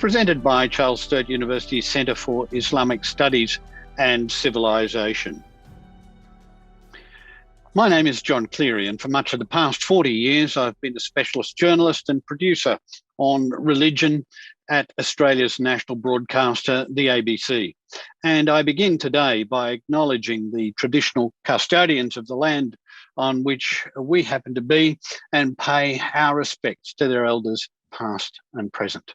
presented by Charles Sturt University's Centre for Islamic Studies and Civilization. My name is John Cleary, and for much of the past 40 years, I've been a specialist journalist and producer on religion at Australia's national broadcaster, the ABC. And I begin today by acknowledging the traditional custodians of the land on which we happen to be and pay our respects to their elders, past and present.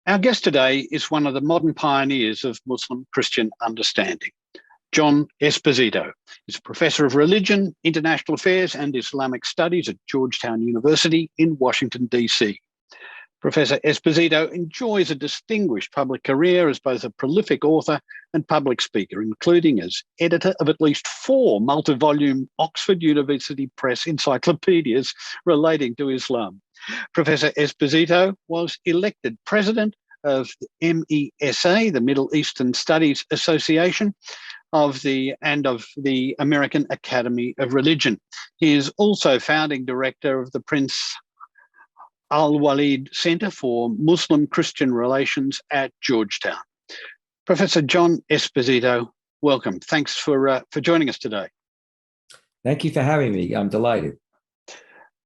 Our guest today is one of the modern pioneers of Muslim-Christian understanding. John Esposito is a professor of religion, international affairs and Islamic studies at Georgetown University in Washington, D.C. Professor Esposito enjoys a distinguished public career as both a prolific author and public speaker, including as editor of at least 4 multi-volume Oxford University Press encyclopedias relating to Islam. Professor Esposito was elected president of the MESA, the Middle Eastern Studies Association, of the American Academy of Religion. He is also founding director of the Prince Al-Walid Center for Muslim-Christian Relations at Georgetown. Professor John Esposito, welcome. Thanks for joining us today. Thank you for having me. I'm delighted.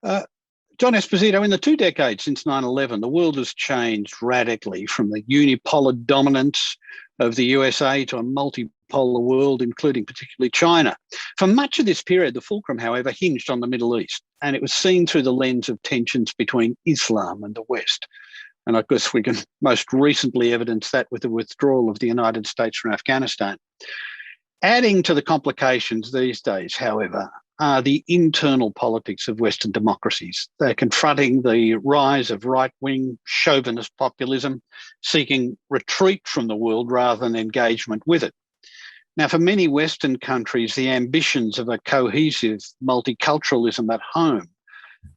John Esposito, in the 2 decades since 9/11, the world has changed radically from the unipolar dominance of the USA to a multipolar world, including particularly China. For much of this period, the fulcrum, however, hinged on the Middle East, and it was seen through the lens of tensions between Islam and the West. And I guess we can most recently evidence that with the withdrawal of the United States from Afghanistan. Adding to the complications these days, however, are the internal politics of Western democracies. They're confronting the rise of right-wing chauvinist populism, seeking retreat from the world rather than engagement with it. Now, for many Western countries, the ambitions of a cohesive multiculturalism at home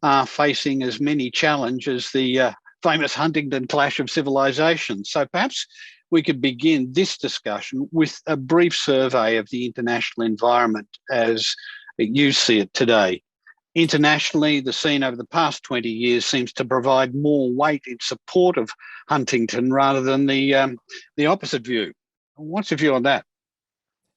are facing as many challenges as the famous Huntington clash of civilizations. So perhaps we could begin this discussion with a brief survey of the international environment as you see it today. Internationally, the scene over the past 20 years seems to provide more weight in support of Huntington rather than the opposite view. What's your view on that?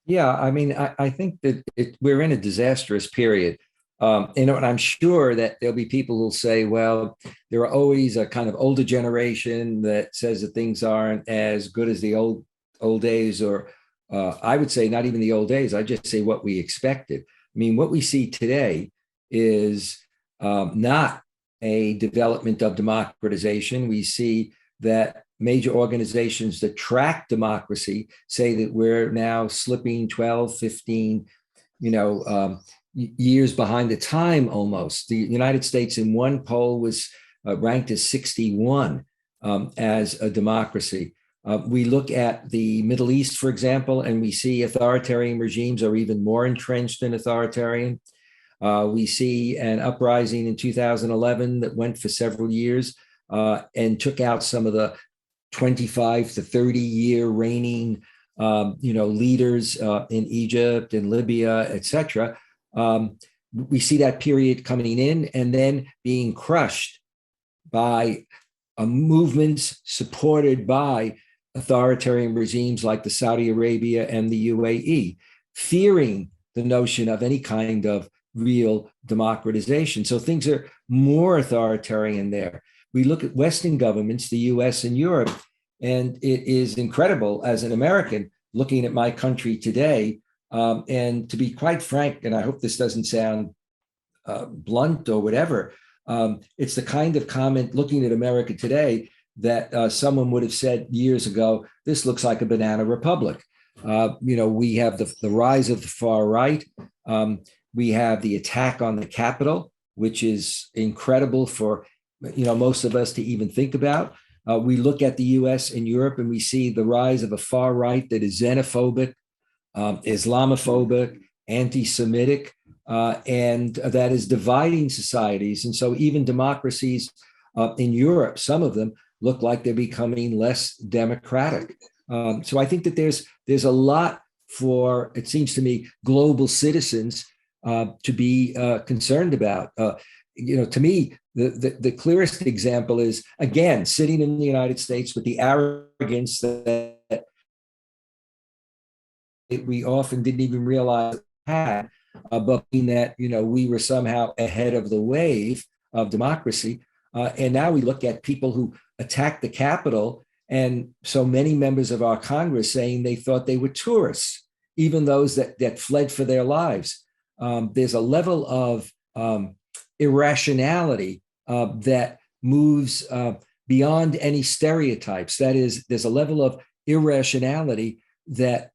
Yeah, I mean, I think that we're in a disastrous period. And I'm sure that there'll be people who'll say, well, there are always a kind of older generation that says that things aren't as good as the old days, or I would say not even the old days. I just say what we expected. I mean, what we see today is not a development of democratization. We see that major organizations that track democracy say that we're now slipping 12, 15, years behind the time almost. The United States in one poll was ranked as 61 as a democracy. We look at the Middle East, for example, and we see authoritarian regimes are even more entrenched than authoritarian. We see an uprising in 2011 that went for several years and took out some of the 25 to 30-year reigning, leaders in Egypt and Libya, etc. We see that period coming in and then being crushed by movements supported by authoritarian regimes like the Saudi Arabia and the UAE, fearing the notion of any kind of real democratization. So things are more authoritarian there. We look at Western governments, the US and Europe, and it is incredible as an American looking at my country today. And to be quite frank, and I hope this doesn't sound blunt or whatever, it's the kind of comment looking at America today that someone would have said years ago, this looks like a banana republic. We have the rise of the far right. We have the attack on the Capitol, which is incredible for most of us to even think about. We look at the US and Europe and we see the rise of a far right that is xenophobic, Islamophobic, anti-Semitic, and that is dividing societies. And so even democracies in Europe, some of them look like they're becoming less democratic. So I think that there's a lot for, it seems to me, global citizens to be concerned about. to me, the clearest example is, again, sitting in the United States with the arrogance that we often didn't even realize had, but that, we were somehow ahead of the wave of democracy. And now we look at people who attacked the Capitol, and so many members of our Congress saying they thought they were tourists, even those that fled for their lives. There's a level of irrationality that moves beyond any stereotypes. That is, there's a level of irrationality that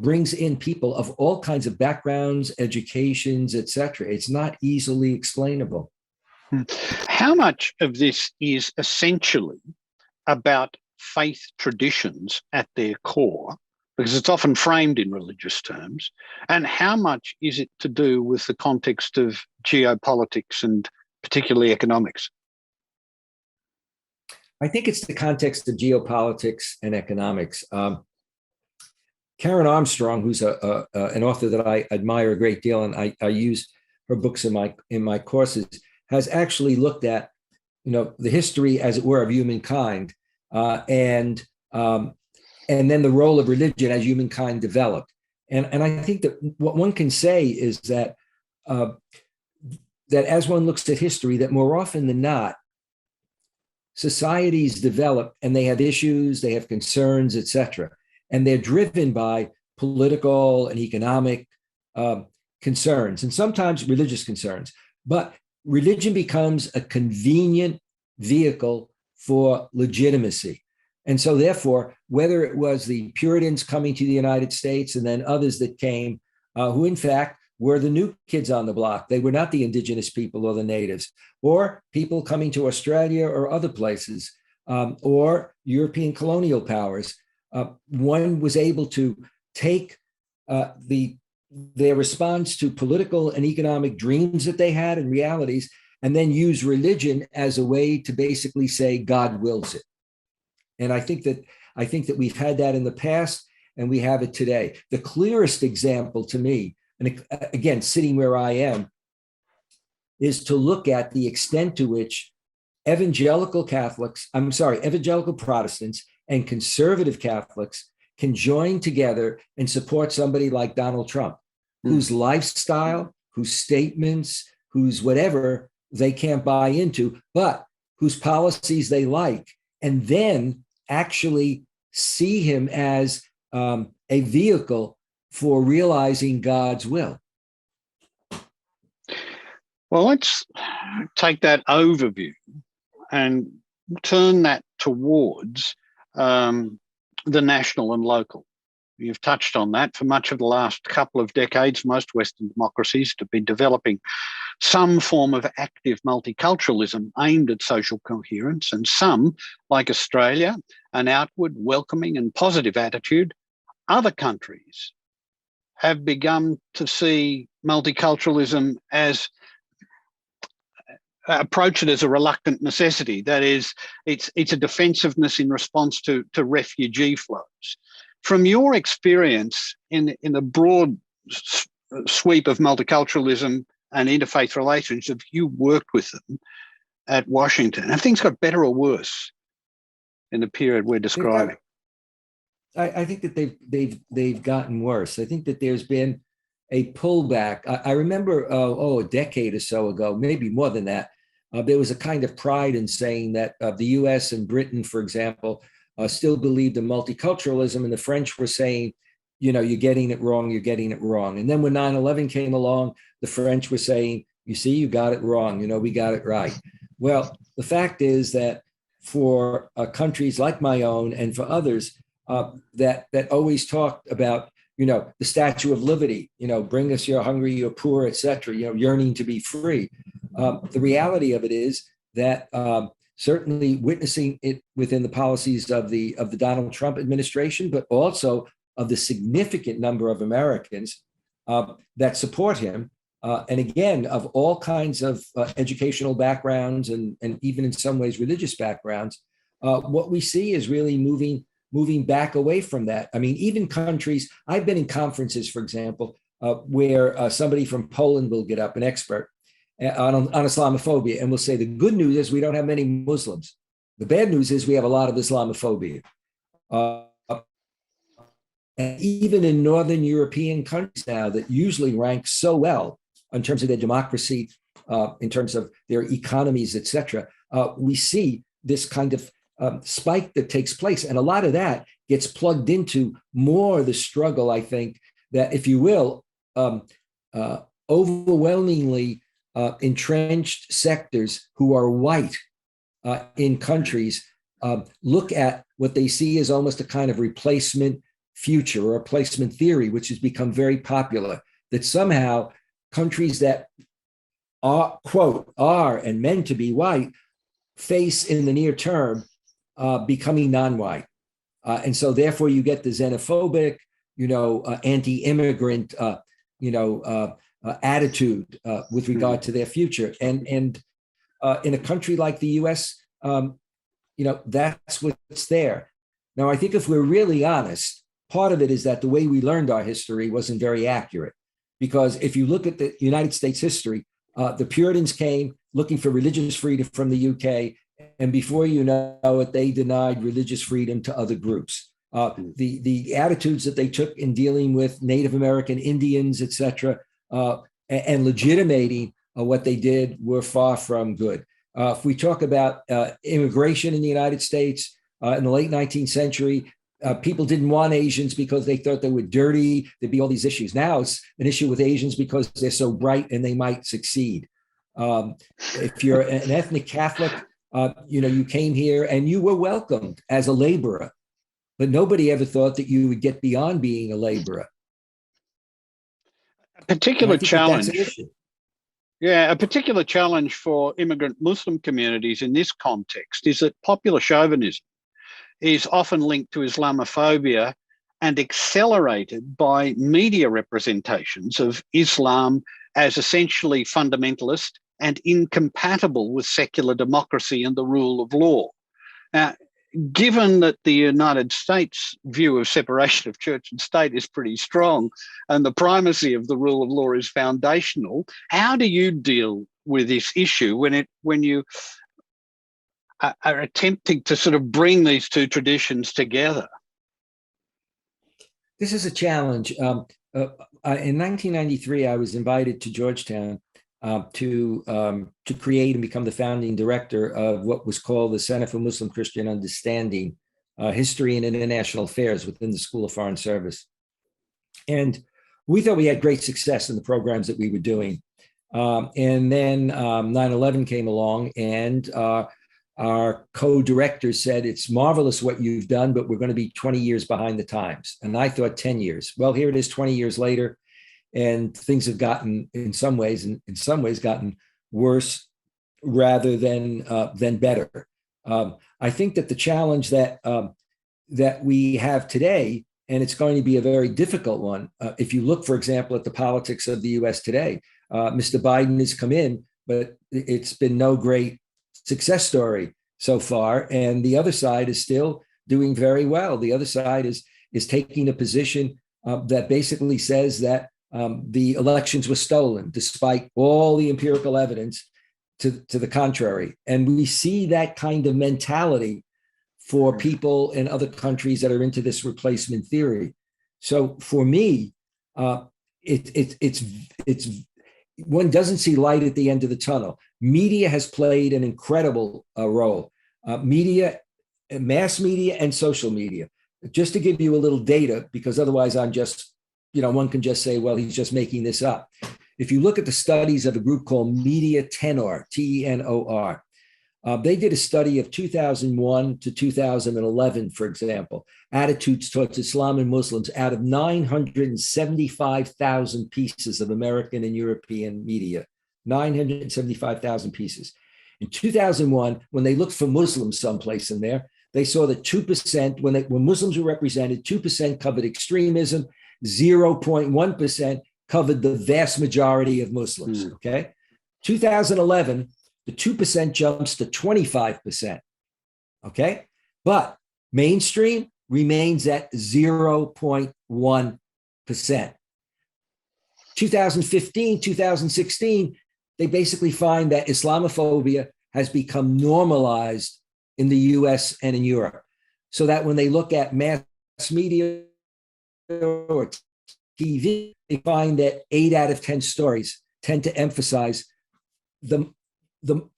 brings in people of all kinds of backgrounds, educations, etc. It's not easily explainable. How much of this is essentially about faith traditions at their core, because it's often framed in religious terms, and how much is it to do with the context of geopolitics and particularly economics? I think it's the context of geopolitics and economics. Karen Armstrong, who's an author that I admire a great deal, and I use her books in my courses, has actually looked at, the history, as it were, of humankind, and then the role of religion as humankind developed. And I think that what one can say is that that as one looks at history, that more often than not, societies develop and they have issues, they have concerns, etc. And they're driven by political and economic concerns, and sometimes religious concerns. But religion becomes a convenient vehicle for legitimacy. And so therefore, whether it was the Puritans coming to the United States and then others that came, who in fact were the new kids on the block, they were not the indigenous people or the natives, or people coming to Australia or other places, or European colonial powers, one was able to take their response to political and economic dreams that they had and realities, and then use religion as a way to basically say God wills it. And I think that we've had that in the past, and we have it today. The clearest example to me, and again, sitting where I am, is to look at the extent to which evangelical Protestants and conservative Catholics can join together and support somebody like Donald Trump, whose lifestyle, whose statements, whose whatever they can't buy into, but whose policies they like, and then actually see him as a vehicle for realizing God's will. Well, let's take that overview and turn that towards the national and local. You've touched on that. For much of the last couple of decades, most Western democracies have been developing some form of active multiculturalism aimed at social coherence, and some, like Australia, an outward, welcoming and positive attitude. Other countries have begun to see multiculturalism as approach it as a reluctant necessity. That is, it's a defensiveness in response to refugee flows. From your experience in a broad sweep of multiculturalism and interfaith relations, have you worked with them at Washington? Have things got better or worse in the period we're describing? I think that they've gotten worse. I think that there's been a pullback. I remember, a decade or so ago, maybe more than that, there was a kind of pride in saying that the US and Britain, for example, still believed in multiculturalism, and the French were saying, you're getting it wrong, you're getting it wrong. And then when 9/11 came along, the French were saying, you see, you got it wrong, we got it right. Well, the fact is that for countries like my own and for others that always talked about, the Statue of Liberty, bring us your hungry, your poor, et cetera, yearning to be free. The reality of it is that certainly witnessing it within the policies of the Donald Trump administration, but also of the significant number of Americans that support him, and again, of all kinds of educational backgrounds and even in some ways religious backgrounds, what we see is really moving back away from that. I mean, even countries, I've been in conferences, for example, where somebody from Poland will get up, an expert, on Islamophobia, and we'll say the good news is we don't have many Muslims. The bad news is we have a lot of Islamophobia. And even in Northern European countries now that usually rank so well in terms of their democracy, in terms of their economies, et cetera, we see this kind of spike that takes place. And a lot of that gets plugged into more the struggle, I think, that, if you will, overwhelmingly entrenched sectors who are white in countries look at what they see as almost a kind of replacement future or replacement theory, which has become very popular, that somehow countries that are, quote, are and meant to be white face in the near term becoming non-white. And so therefore you get the xenophobic, anti-immigrant, attitude with regard to their future. And in a country like the US, that's what's there. Now, I think if we're really honest, part of it is that the way we learned our history wasn't very accurate. Because if you look at the United States history, the Puritans came looking for religious freedom from the UK. And before you know it, they denied religious freedom to other groups. The attitudes that they took in dealing with Native American Indians, et cetera, and legitimating what they did were far from good. If we talk about immigration in the United States in the late 19th century, people didn't want Asians because they thought they were dirty. There'd be all these issues. Now it's an issue with Asians because they're so bright and they might succeed. If you're an ethnic Catholic, you came here and you were welcomed as a laborer, but nobody ever thought that you would get beyond being a laborer. A particular challenge. Yeah, a particular challenge for immigrant Muslim communities in this context is that popular chauvinism is often linked to Islamophobia and accelerated by media representations of Islam as essentially fundamentalist and incompatible with secular democracy and the rule of law. Now, given that the United States' view of separation of church and state is pretty strong and the primacy of the rule of law is foundational, how do you deal with this issue when you are attempting to sort of bring these two traditions together? This is a challenge. In 1993, I was invited to Georgetown to create and become the founding director of what was called the Center for Muslim Christian Understanding, History and International Affairs within the School of Foreign Service. And we thought we had great success in the programs that we were doing. And then 9/11 came along, and our co-director said, "It's marvelous what you've done, but we're going to be 20 years behind the times." And I thought 10 years. Well, here it is 20 years later, and things have gotten, in some ways gotten worse rather than better. I think that the challenge that we have today, and it's going to be a very difficult one, if you look, for example, at the politics of the US today, Mr. Biden has come in, but it's been no great success story so far, and the other side is still doing very well. The other side is taking a position that basically says that the elections were stolen, despite all the empirical evidence to the contrary. And we see that kind of mentality for people in other countries that are into this replacement theory. So for me, it's one doesn't see light at the end of the tunnel. Media has played an incredible role. Media, mass media, and social media. Just to give you a little data, because otherwise I'm just, one can just say, well, he's just making this up. If you look at the studies of a group called Media Tenor, Tenor, they did a study of 2001 to 2011, for example, attitudes towards Islam and Muslims out of 975,000 pieces of American and European media, 975,000 pieces. In 2001, when they looked for Muslims someplace in there, they saw that 2%, when Muslims were represented, 2% covered extremism, 0.1% covered the vast majority of Muslims, okay? 2011, the 2% jumps to 25%, okay? But mainstream remains at 0.1%. 2015, 2016, they basically find that Islamophobia has become normalized in the US and in Europe. So that when they look at mass media or TV, they find that 8 out of 10 stories tend to emphasize the, the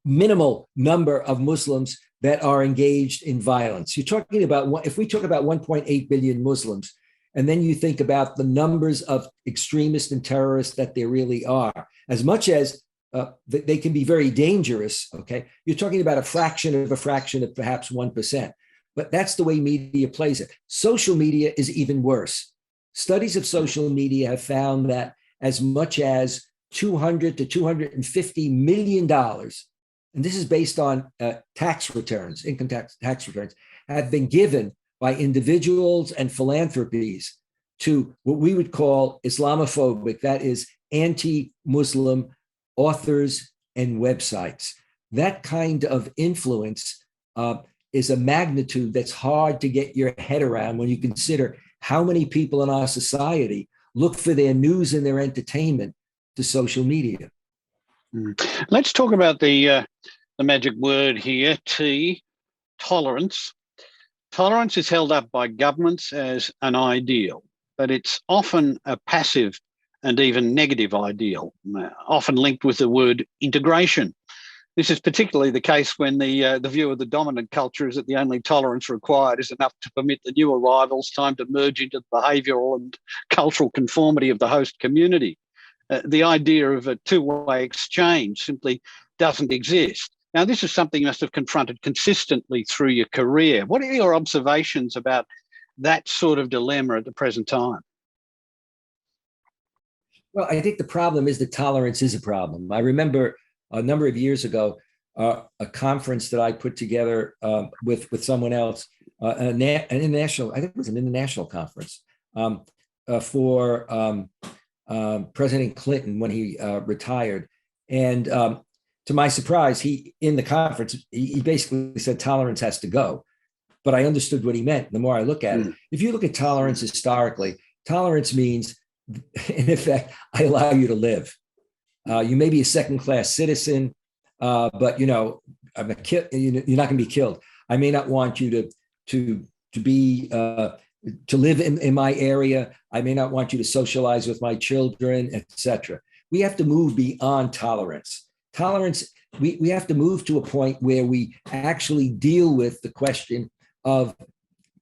minimal number of Muslims that are engaged in violence. You're talking about, if we talk about 1.8 billion Muslims, and then you think about the numbers of extremists and terrorists that there really are, as much as they can be very dangerous, okay? You're talking about a fraction of perhaps 1%. But that's the way media plays it. Social media is even worse. Studies of social media have found that as much as $200 to $250 million, and this is based on tax returns, income tax returns, have been given by individuals and philanthropies to what we would call Islamophobic, that is anti-Muslim authors and websites. That kind of influence is a magnitude that's hard to get your head around when you consider how many people in our society look for their news and their entertainment to social media. Let's talk about the magic word here, T, tolerance. Tolerance is held up by governments as an ideal, but it's often a passive and even negative ideal, often linked with the word integration. This is particularly the case when the view of the dominant culture is that the only tolerance required is enough to permit the new arrivals time to merge into the behavioural and cultural conformity of the host community. The idea of a two-way exchange simply doesn't exist. Now, this is something you must have confronted consistently through your career. What are your observations about that sort of dilemma at the present time? Well, I think the problem is that tolerance is a problem. I remember a number of years ago, a conference that I put together with someone else, an international, I think it was an international conference for President Clinton when he retired. And to my surprise, in the conference, he basically said tolerance has to go. But I understood what he meant the more I look at it. If you look at tolerance historically, tolerance means, in effect, I allow you to live. You may be a second-class citizen, but you're not going to be killed. I may not want you to live in my area. I may not want you to socialize with my children, etc. We have to move beyond tolerance. Tolerance, we have to move to a point where we actually deal with the question of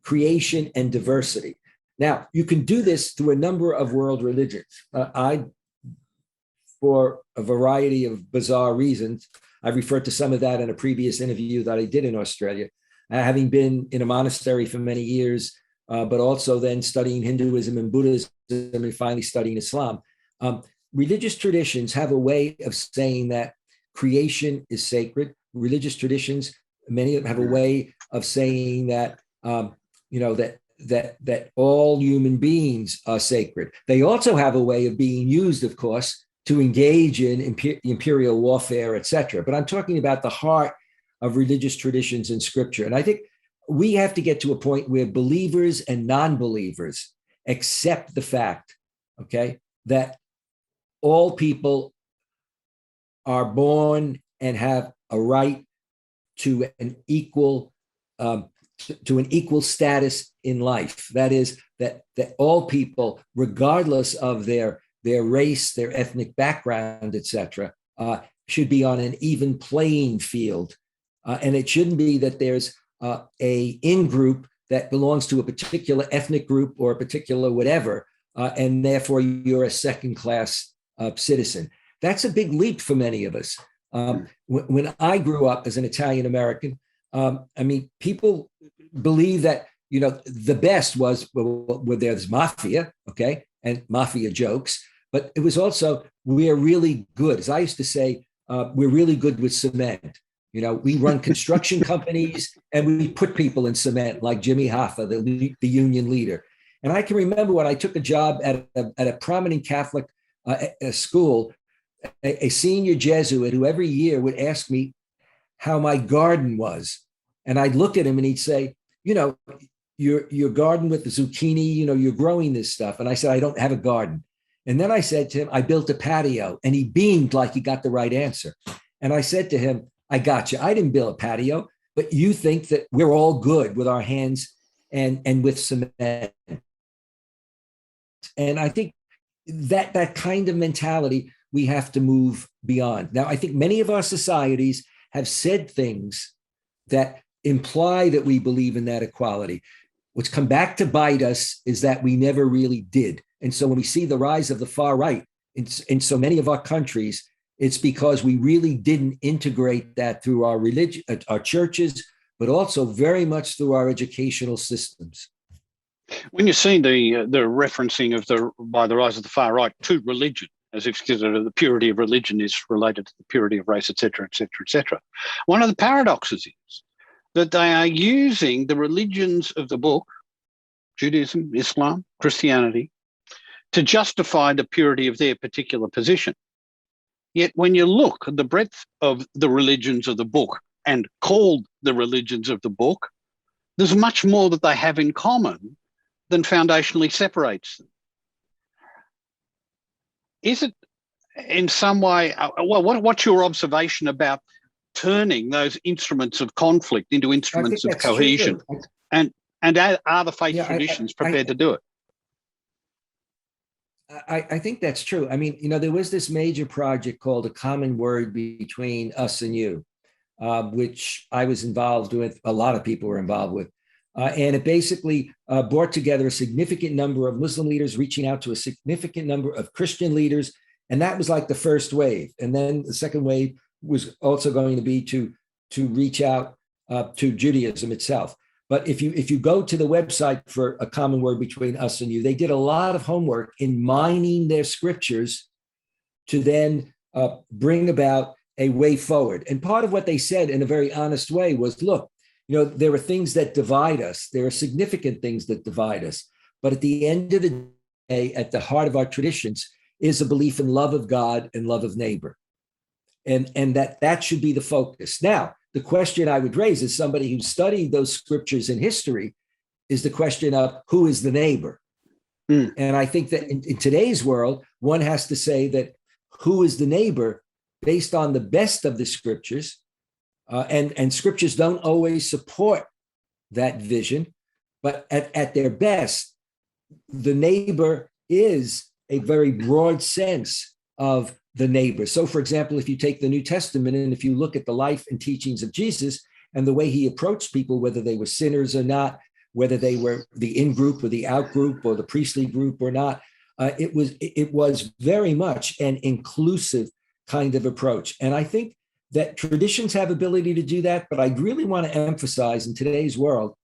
creation and diversity. Now, you can do this through a number of world religions. For a variety of bizarre reasons, I referred to some of that in a previous interview that I did in Australia, having been in a monastery for many years, but also then studying Hinduism and Buddhism and finally studying Islam. Religious traditions have a way of saying that creation is sacred. Religious traditions, many of them have a way of saying that, that all human beings are sacred. They also have a way of being used, of course, to engage in imperial warfare, etc. But I'm talking about the heart of religious traditions in scripture. And I think we have to get to a point where believers and non-believers accept the fact, okay, that all people are born and have a right to an equal status in life. That is, that all people, regardless of their race, their ethnic background, etc., should be on an even playing field. And it shouldn't be that there's a in-group that belongs to a particular ethnic group or a particular whatever, and therefore you're a second-class citizen. That's a big leap for many of us. When I grew up as an Italian American, people believe that, the best was, where there's mafia, okay, and mafia jokes, but it was also, we're really good. As I used to say, we're really good with cement. We run construction companies and we put people in cement, like Jimmy Hoffa, the union leader. And I can remember when I took a job at a prominent Catholic school, a senior Jesuit who every year would ask me how my garden was. And I'd look at him and he'd say, your garden with the zucchini, you're growing this stuff. And I said, I don't have a garden. And then I said to him, I built a patio, and he beamed like he got the right answer. And I said to him, I got you. I didn't build a patio, but you think that we're all good with our hands and with cement. And I think that kind of mentality we have to move beyond. Now, I think many of our societies have said things that imply that we believe in that equality. What's come back to bite us is that we never really did. And so when we see the rise of the far right in so many of our countries, it's because we really didn't integrate that through our religion, our churches, but also very much through our educational systems. When you see the referencing of by the rise of the far right to religion, as if the purity of religion is related to the purity of race, etc., etc., etc., one of the paradoxes is that they are using the religions of the book, Judaism, Islam, Christianity, to justify the purity of their particular position. Yet when you look at the breadth of the religions of the book and called the religions of the book, there's much more that they have in common than foundationally separates them. Is it in some way, what's your observation about turning those instruments of conflict into instruments of cohesion? And are the faith traditions prepared to do it? I think that's true. I mean, there was this major project called A Common Word Between Us and You, which I was involved with. A lot of people were involved with. And it basically brought together a significant number of Muslim leaders reaching out to a significant number of Christian leaders. And that was like the first wave. And then the second wave was also going to be to reach out to Judaism itself. But if you go to the website for A Common Word Between Us and You, they did a lot of homework in mining their scriptures to then bring about a way forward. And part of what they said in a very honest way was, look, there are things that divide us. There are significant things that divide us. But at the end of the day, at the heart of our traditions is a belief in love of God and love of neighbor. And that should be the focus. Now, the question I would raise as somebody who studied those scriptures in history is the question of who is the neighbor? And I think that in today's world, one has to say that who is the neighbor based on the best of the scriptures. And scriptures don't always support that vision, but at their best, the neighbor is a very broad sense of the neighbor. So, for example, if you take the New Testament and if you look at the life and teachings of Jesus and the way he approached people, whether they were sinners or not, whether they were the in-group or the out-group or the priestly group or not, it was very much an inclusive kind of approach. And I think that traditions have ability to do that, but I really want to emphasize in today's world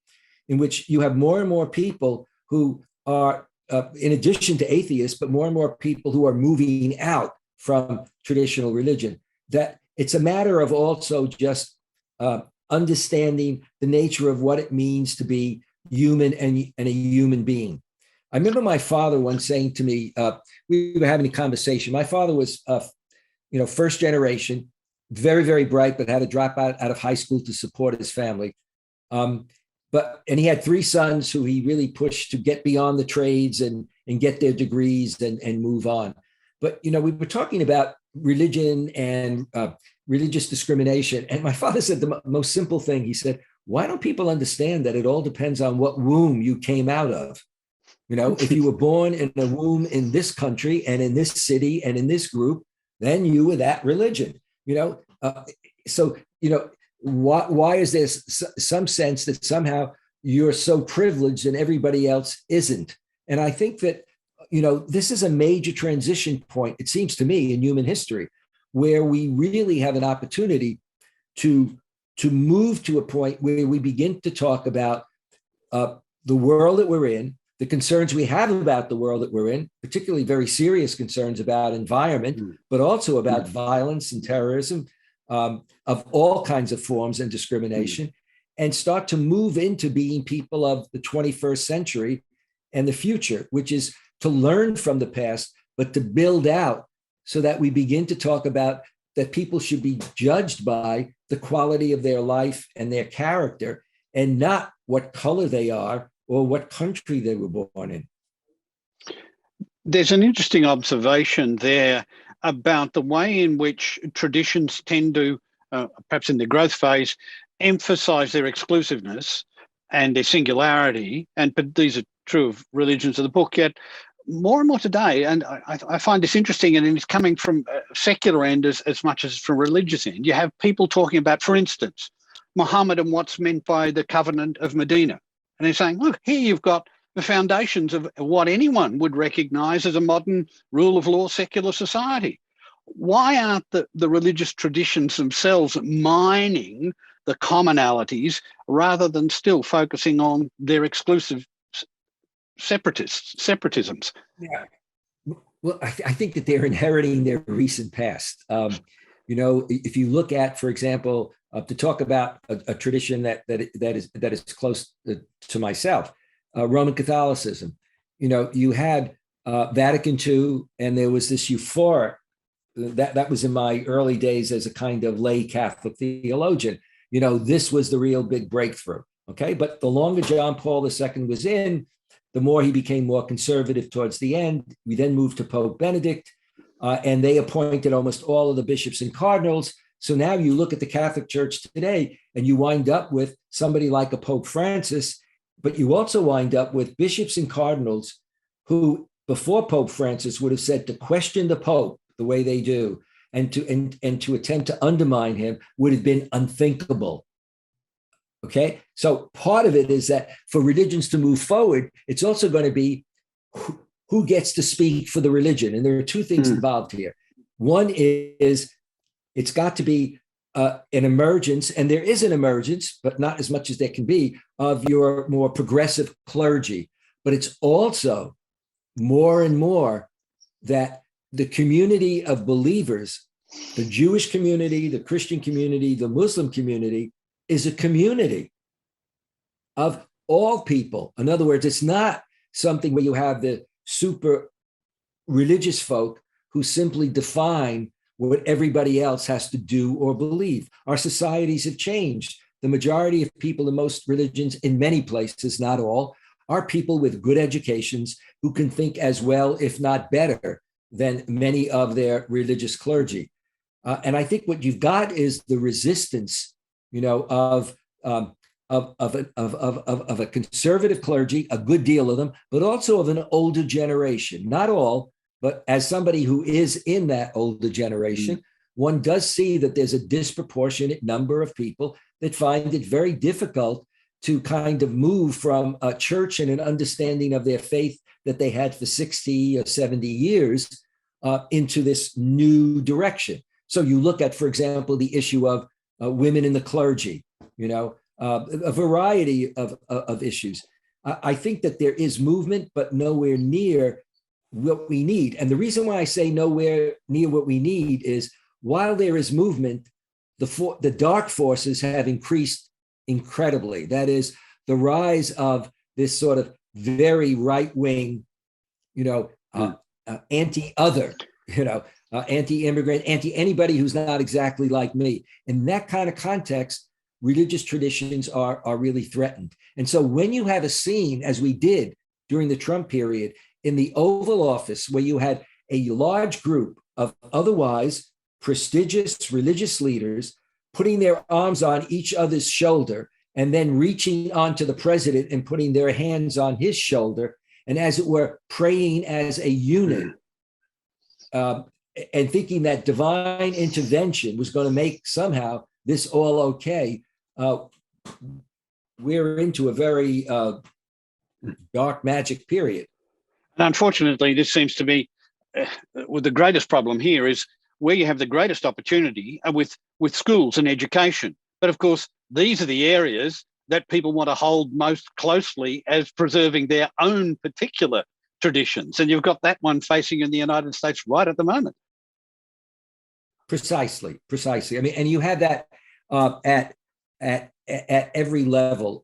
in which you have more and more people who are, in addition to atheists, but more and more people who are moving out from traditional religion, that it's a matter of also just understanding the nature of what it means to be human and a human being. I remember my father once saying to me, we were having a conversation. My father was, first generation, very, very bright, but had to drop out of high school to support his family. And he had three sons who he really pushed to get beyond the trades and get their degrees and move on. But, we were talking about religion and religious discrimination. And my father said the most simple thing. He said, why don't people understand that it all depends on what womb you came out of? If you were born in a womb in this country and in this city and in this group, then you were that religion. So why is there some sense that somehow you're so privileged and everybody else isn't? And I think that, this is a major transition point, it seems to me, in human history, where we really have an opportunity to move to a point where we begin to talk about the world that we're in, the concerns we have about the world that we're in, particularly very serious concerns about environment, but also about violence and terrorism of all kinds of forms and discrimination, and start to move into being people of the 21st century and the future, which is to learn from the past, but to build out so that we begin to talk about that people should be judged by the quality of their life and their character, and not what color they are or what country they were born in. There's an interesting observation there about the way in which traditions tend to, perhaps in their growth phase, emphasize their exclusiveness and their singularity. And but these are true of religions of the book, yet more and more today, and I find this interesting, and it's coming from secular end as much as from religious end. You have people talking about, for instance, Muhammad and what's meant by the Covenant of Medina. And they're saying, look, here you've got the foundations of what anyone would recognize as a modern rule of law secular society. Why aren't the religious traditions themselves mining the commonalities rather than still focusing on their exclusive separatisms? Yeah. Well, I think that they're inheriting their recent past. If you look at, for example, to talk about a tradition that is close to myself, Roman Catholicism. You had Vatican II, and there was this euphoria that was in my early days as a kind of lay Catholic theologian. This was the real big breakthrough. Okay, but the longer John Paul II was in, the more he became more conservative towards the end. We then moved to Pope Benedict, and they appointed almost all of the bishops and cardinals. So now you look at the Catholic Church today, and you wind up with somebody like a Pope Francis, but you also wind up with bishops and cardinals who, before Pope Francis, would have said to question the Pope the way they do and to attempt to undermine him would have been unthinkable. Okay, so part of it is that for religions to move forward, it's also going to be who gets to speak for the religion. And there are two things involved here. One is it's got to be an emergence, and there is an emergence, but not as much as there can be, of your more progressive clergy. But it's also more and more that the community of believers, the Jewish community, the Christian community, the Muslim community, is a community of all people. In other words, it's not something where you have the super religious folk who simply define what everybody else has to do or believe. Our societies have changed. The majority of people in most religions, in many places, not all, are people with good educations who can think as well, if not better, than many of their religious clergy. And I think what you've got is the resistance, of a conservative clergy, a good deal of them, but also of an older generation. Not all, but as somebody who is in that older generation, one does see that there's a disproportionate number of people that find it very difficult to kind of move from a church and an understanding of their faith that they had for 60 or 70 years into this new direction. So you look at, for example, the issue of women in the clergy, a variety of issues. I think that there is movement, but nowhere near what we need. And the reason why I say nowhere near what we need is while there is movement, the dark forces have increased incredibly. That is the rise of this sort of very right-wing, anti-other, anti-immigrant, anti-anybody who's not exactly like me. In that kind of context, religious traditions are really threatened. And so when you have a scene, as we did during the Trump period, in the Oval Office, where you had a large group of otherwise prestigious religious leaders putting their arms on each other's shoulder and then reaching onto the president and putting their hands on his shoulder, and as it were, praying as a unit, and thinking that divine intervention was going to make somehow this all okay, we're into a very dark magic period. And unfortunately, this seems to be the greatest problem here is where you have the greatest opportunity with schools and education. But of course, these are the areas that people want to hold most closely as preserving their own particular traditions. And you've got that one facing in the United States right at the moment. Precisely. I mean, and you have that at every level.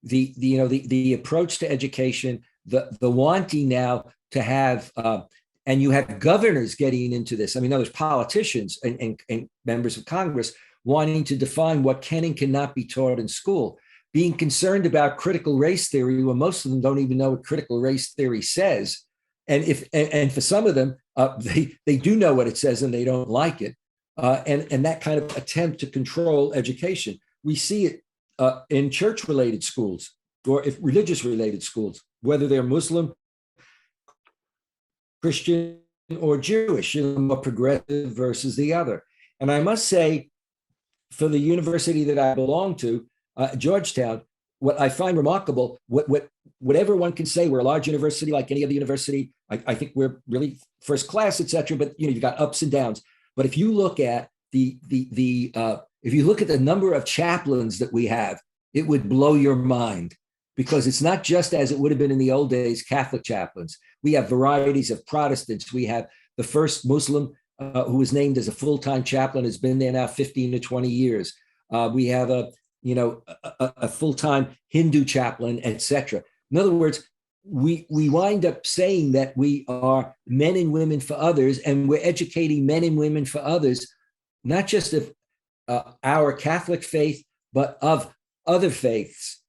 The approach to education, the wanting now to have, and you have governors getting into this. I mean, there's politicians and members of Congress wanting to define what can and cannot be taught in school, being concerned about critical race theory, when most of them don't even know what critical race theory says, and for some of them, they do know what it says and they don't like it. And that kind of attempt to control education. We see it in church-related schools or if religious-related schools, whether they're Muslim, Christian, or Jewish, more progressive versus the other. And I must say, for the university that I belong to, Georgetown, what I find remarkable, whatever one can say, we're a large university like any other university. I think we're really first class, et cetera, but you've got ups and downs. But if you look at if you look at the number of chaplains that we have, it would blow your mind, because it's not just as it would have been in the old days, Catholic chaplains. We have varieties of Protestants. We have the first Muslim who was named as a full-time chaplain, has been there now 15 to 20 years. We have a full-time Hindu chaplain, etc. In other words, we wind up saying that we are men and women for others, and we're educating men and women for others, not just of our Catholic faith, but of other faiths.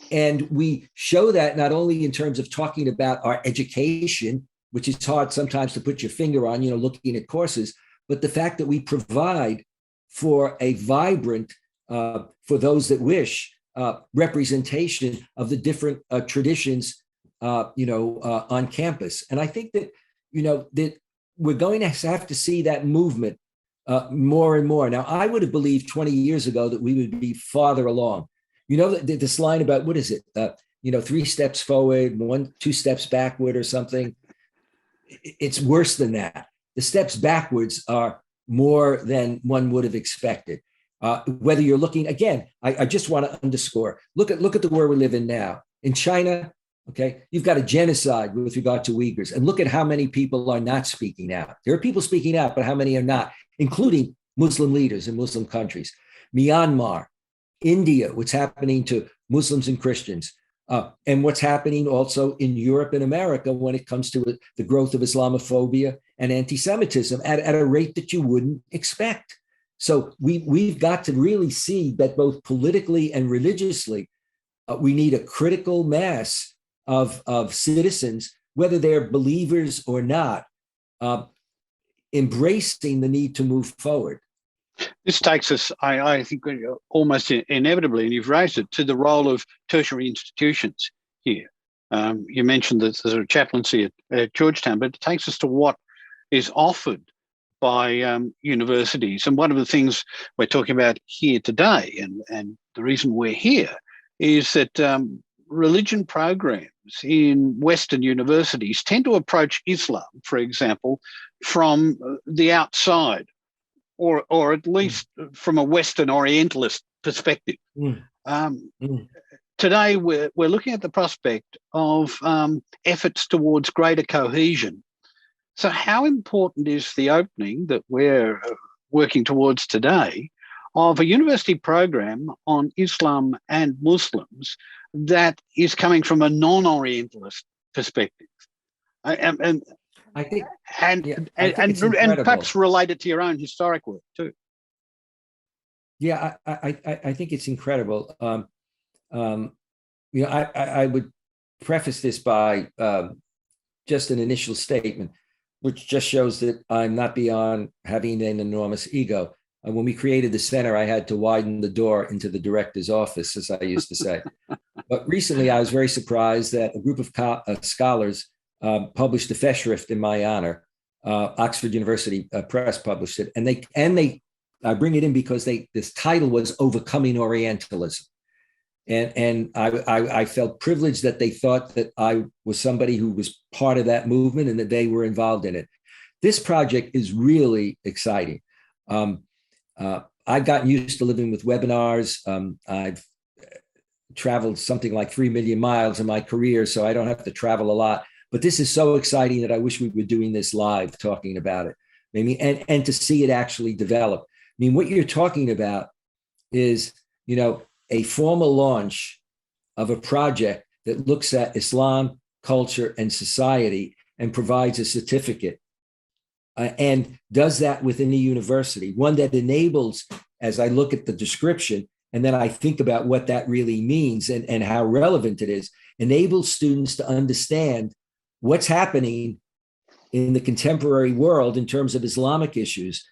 And we show that not only in terms of talking about our education, which is hard sometimes to put your finger on, looking at courses, but the fact that we provide for a vibrant, for those that wish, representation of the different traditions, on campus. And I think that, that we're going to have to see that movement more and more. Now, I would have believed 20 years ago that we would be farther along. This line about, what is it? 3 steps forward, 2 steps backward or something. It's worse than that. The steps backwards are more than one would have expected. Whether you're looking, again, I just want to underscore, look at the world we live in now. In China, okay, you've got a genocide with regard to Uyghurs, and look at how many people are not speaking out. There are people speaking out, but how many are not, including Muslim leaders in Muslim countries. Myanmar, India, what's happening to Muslims and Christians, and what's happening also in Europe and America when it comes to the growth of Islamophobia and anti-Semitism at a rate that you wouldn't expect. So we've got to really see that both politically and religiously, we need a critical mass of citizens, whether they're believers or not, embracing the need to move forward. This takes us, I think, almost inevitably, and you've raised it, to the role of tertiary institutions here. You mentioned the sort of chaplaincy at Georgetown, but it takes us to what is offered by universities. And one of the things we're talking about here today, and the reason we're here, is that religion programs in Western universities tend to approach Islam, for example, from the outside, or at least from a Western Orientalist perspective. Today, we're looking at the prospect of efforts towards greater cohesion. So how important is the opening that we're working towards today of a university program on Islam and Muslims that is coming from a non-Orientalist perspective? And I think, and perhaps related to your own historic work too. Yeah, I think it's incredible. I would preface this by just an initial statement, which just shows that I'm not beyond having an enormous ego. When we created the center, I had to widen the door into the director's office, as I used to say. But recently, I was very surprised that a group of scholars published a Festschrift in my honor. Oxford University Press published it, and I bring it in because this title was "Overcoming Orientalism," and I felt privileged that they thought that I was somebody who was part of that movement and that they were involved in it. This project is really exciting. I've gotten used to living with webinars. I've traveled something like 3 million miles in my career, so I don't have to travel a lot. But this is so exciting that I wish we were doing this live, talking about it, maybe, and to see it actually develop. I mean, what you're talking about is, a formal launch of a project that looks at Islam, culture, and society and provides a certificate, and does that within the university, one that enables, as I look at the description, and then I think about what that really means and how relevant it is, enables students to understand what's happening in the contemporary world in terms of Islamic issues.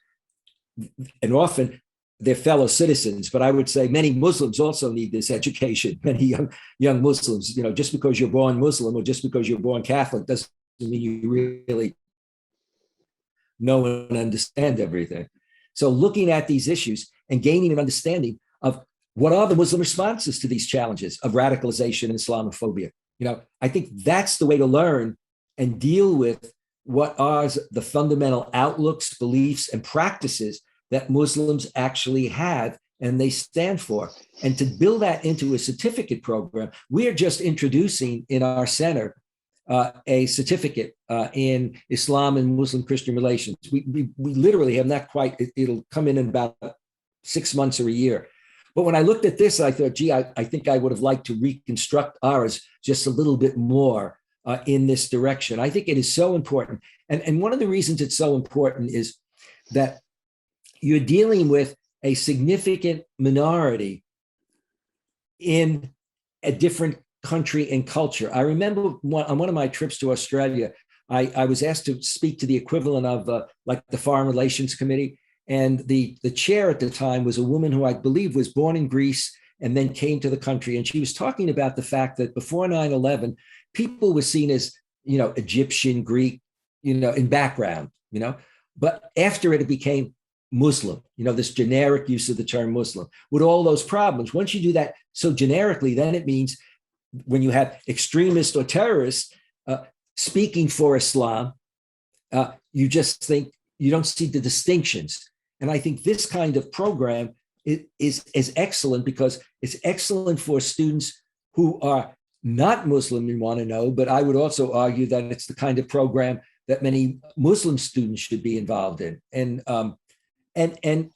And often they're fellow citizens, but I would say many Muslims also need this education. Many young Muslims, just because you're born Muslim or just because you're born Catholic doesn't mean you really know and understand everything. So looking at these issues and gaining an understanding of what are the Muslim responses to these challenges of radicalization and Islamophobia. I think that's the way to learn and deal with what are the fundamental outlooks, beliefs, and practices that Muslims actually have and they stand for. And to build that into a certificate program, we're just introducing in our center a certificate in Islam and Muslim Christian relations. We literally have not quite, it'll come in about 6 months or a year. But when I looked at this, I thought, gee, I think I would have liked to reconstruct ours just a little bit more in this direction. I think it is so important. And one of the reasons it's so important is that you're dealing with a significant minority in a different country and culture. I remember on one of my trips to Australia, I was asked to speak to the equivalent of like the Foreign Relations Committee. And the chair at the time was a woman who I believe was born in Greece and then came to the country. And she was talking about the fact that before 9/11, people were seen as, Egyptian, Greek, in background, but after it became Muslim, this generic use of the term Muslim with all those problems. Once you do that so generically, then it means when you have extremists or terrorists speaking for Islam, you just think you don't see the distinctions. And I think this kind of program is excellent because it's excellent for students who are not Muslim and want to know, but I would also argue that it's the kind of program that many Muslim students should be involved in. And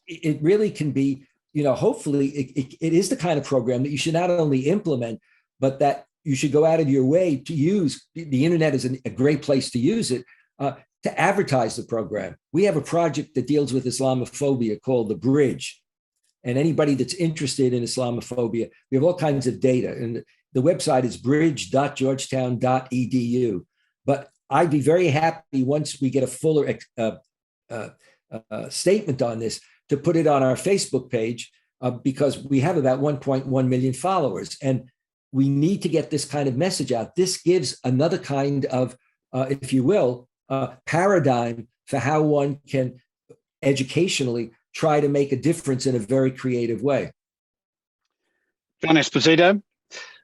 it really can be, hopefully it is the kind of program that you should not only implement, but that you should go out of your way to use. The internet is a great place to use it, to advertise the program. We have a project that deals with Islamophobia called The Bridge. And anybody that's interested in Islamophobia, we have all kinds of data. And the website is bridge.georgetown.edu. But I'd be very happy once we get a fuller statement on this to put it on our Facebook page because we have about 1.1 million followers. And we need to get this kind of message out. This gives another kind of, if you will, paradigm for how one can educationally try to make a difference in a very creative way. John Esposito,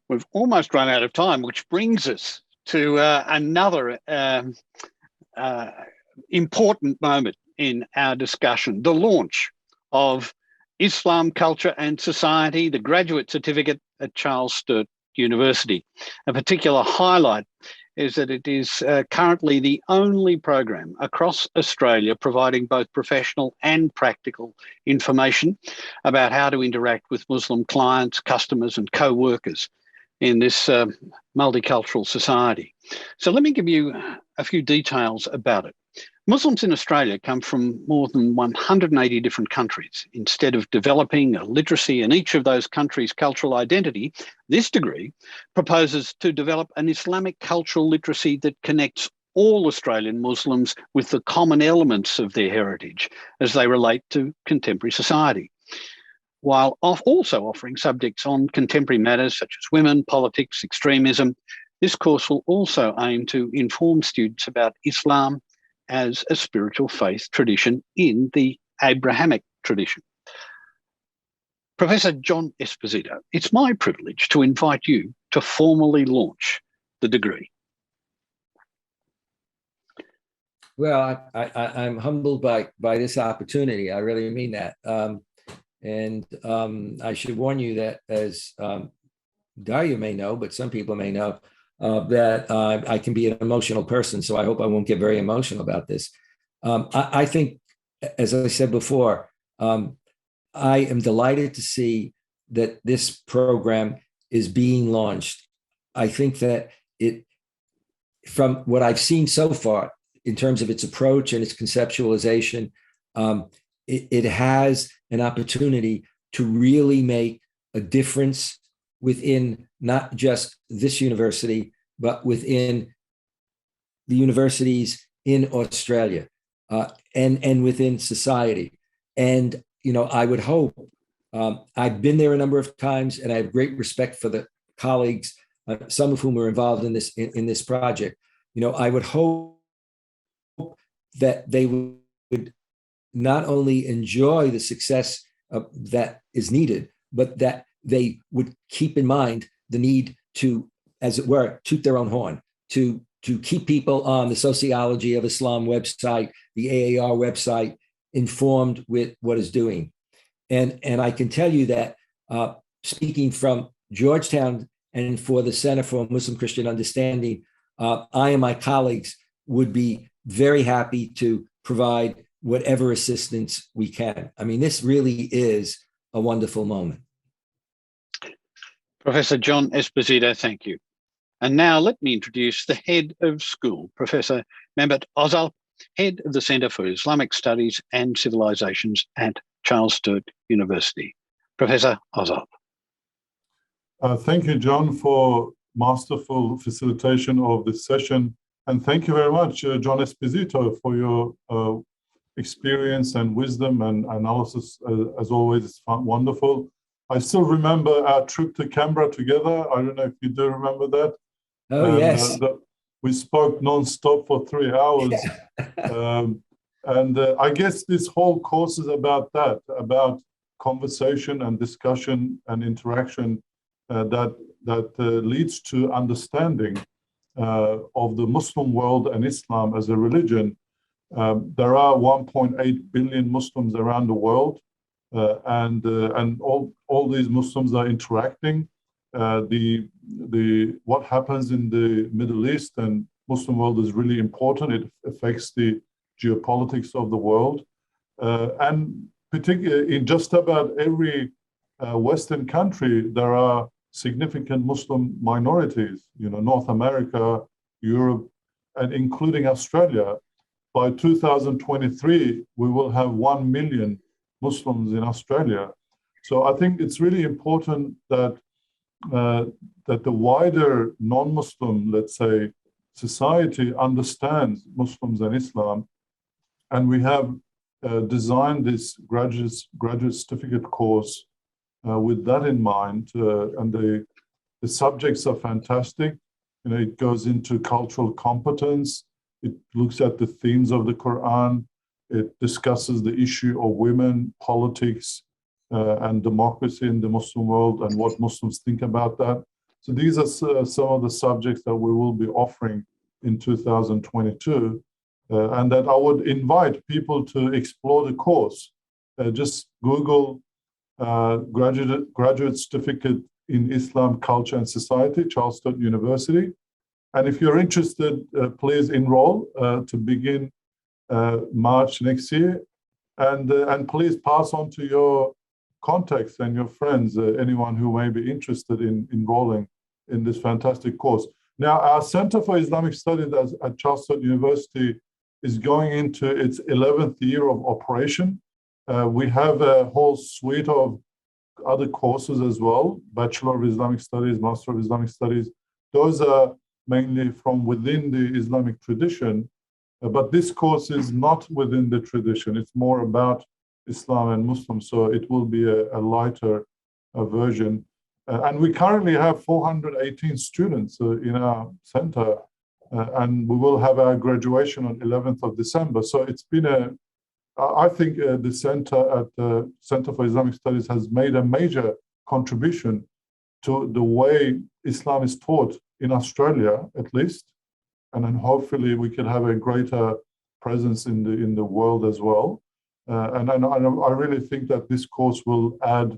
we've almost run out of time, which brings us to another important moment in our discussion, the launch of Islam, Culture and Society, the graduate certificate at Charles Sturt University. A particular highlight is that it is currently the only program across Australia providing both professional and practical information about how to interact with Muslim clients, customers and co-workers in this multicultural society. So let me give you a few details about it. Muslims in Australia come from more than 180 different countries. Instead of developing a literacy in each of those countries' cultural identity, this degree proposes to develop an Islamic cultural literacy that connects all Australian Muslims with the common elements of their heritage as they relate to contemporary society, while also offering subjects on contemporary matters such as women, politics, extremism. This course will also aim to inform students about Islam as a spiritual faith tradition in the Abrahamic tradition. Professor John Esposito, it's my privilege to invite you to formally launch the degree. Well, I'm humbled by this opportunity. I really mean that. And I should warn you that, as Daria may know, but some people may know, that I can be an emotional person. So I hope I won't get very emotional about this. I think, as I said before, I am delighted to see that this program is being launched. I think that from what I've seen so far, in terms of its approach and its conceptualization, it has an opportunity to really make a difference within not just this university, but within the universities in Australia and within society. And, I would hope, I've been there a number of times, and I have great respect for the colleagues, some of whom are involved in this project. I would hope that they would not only enjoy the success that is needed, but that they would keep in mind the need to, as it were, toot their own horn, to keep people on the Sociology of Islam website, the AAR website, informed with what is doing. And I can tell you that speaking from Georgetown and for the Center for Muslim Christian Understanding, I and my colleagues would be very happy to provide whatever assistance we can. I mean, this really is a wonderful moment. Professor John Esposito, thank you. And now let me introduce the head of school, Professor Mehmet Ozal, head of the Center for Islamic Studies and Civilizations at Charles Sturt University. Professor Ozal. Thank you, John, for masterful facilitation of this session. And thank you very much, John Esposito, for your experience and wisdom and analysis. As always, it's wonderful. I still remember our trip to Canberra together. I don't know if you do remember that. Oh, yes. We spoke non-stop for 3 hours. I guess this whole course is about that, about conversation and discussion and interaction that leads to understanding of the Muslim world and Islam as a religion. There are 1.8 billion Muslims around the world, and all these Muslims are interacting. What happens in the Middle East and Muslim world is really important. It affects the geopolitics of the world, and particularly in just about every Western country, there are significant Muslim minorities. North America, Europe, and including Australia. By 2023, we will have 1 million Muslims in Australia. So I think it's really important that the wider non-Muslim, let's say, society understands Muslims and Islam. And we have designed this graduate certificate course with that in mind. And the subjects are fantastic. It goes into cultural competence. It looks at the themes of the Quran. It discusses the issue of women, politics, and democracy in the Muslim world and what Muslims think about that. So these are some of the subjects that we will be offering in 2022, and that I would invite people to explore the course. Just Google graduate certificate in Islam, Culture and Society, Charles Sturt University. And if you're interested, please enroll to begin March next year. And please pass on to your contacts and your friends, anyone who may be interested in enrolling in this fantastic course. Now, our Center for Islamic Studies at Charles Sturt University is going into its 11th year of operation. We have a whole suite of other courses as well, Bachelor of Islamic Studies, Master of Islamic Studies. Those are mainly from within the Islamic tradition, but this course is not within the tradition. It's more about Islam and Muslims, so it will be a lighter version. And we currently have 418 students in our center, and we will have our graduation on 11th of December. So it's been I think the center at the Center for Islamic Studies has made a major contribution to the way Islam is taught in Australia, at least, and then hopefully we can have a greater presence in the world as well. And I really think that this course will add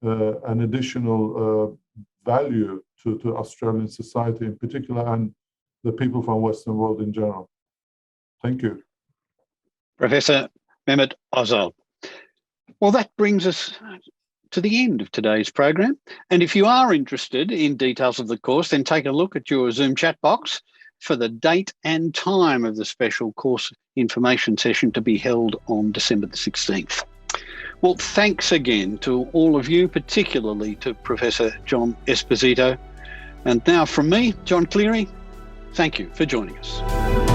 an additional value to Australian society in particular and the people from Western world in general. Thank you. Professor Mehmet Ozal. Well, that brings us to the end of today's program. And if you are interested in details of the course, then take a look at your Zoom chat box for the date and time of the special course information session to be held on December the 16th. Well, thanks again to all of you, particularly to Professor John Esposito. And now from me, John Cleary, Thank you for joining us.